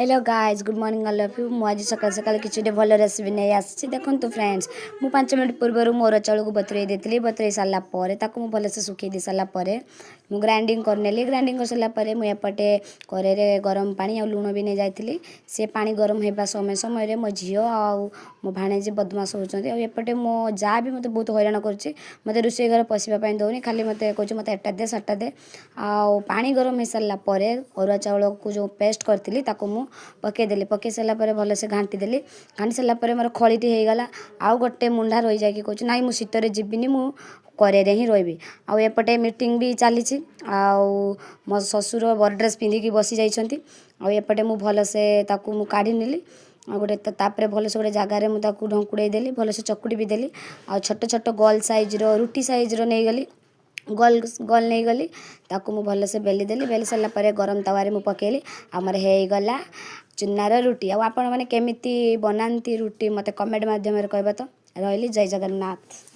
Hello guys good morning all of you मुझे सकाल सकाल किसी भल रेसिपी नहीं आसी देखो फ्रेंड्स मु 5 मिनट पूर्व मोर चाउल को बतुरे देती बतुरे सारापर ताको भलसे सुखी दे सारापर मु ग्राइंडिंग करनेली ग्राइंडिंग कर सारापर मुझे कड़े गरम पानी और लुण भी नहीं जाती से पानी गरम होगा समय समय मो झी आउ मो भाणेजी बदमाश होते एपटे मो जा भी मत बहुत हैरान कर मत रोषे घर पशिवाई दौनी खाली मत कह मत एटा दे साटा दे आउ पानी गरम हो सारापर अरुआ चाउल को जो पेस्ट करी पकईदेली पकई सारापर भलसे घाटीदेली घाटी सारापर मोर खलीटी होगला आउ गोटे मुंडा रही जाकि कौच ना मुझे शीतर जीविनी मु करे ही रही आउ एपटे मीटिंग भी चली मो ससुर बर ड्रेस पिंधिकी बसी जाइछंती एपटे मु भलसे ताकू मु काढ़ी नेली गोटे तापर भलसे गोटे जगार मुझे ढंकुड़े देली भलसे चकुड़ी भी देली आ छोट छोट गोल साइज रुटी साइज नहीं गली गोल गोल नहीं गली ताकू मु भलसे बेली देली बेली सारापर गरम तवारे मु पकेली आमर होगला चुनार रुटी आपण मैंने केमिति बनाती रुटी मत कमेंट माध्यम कहबा तो रही जय जगन्नाथ।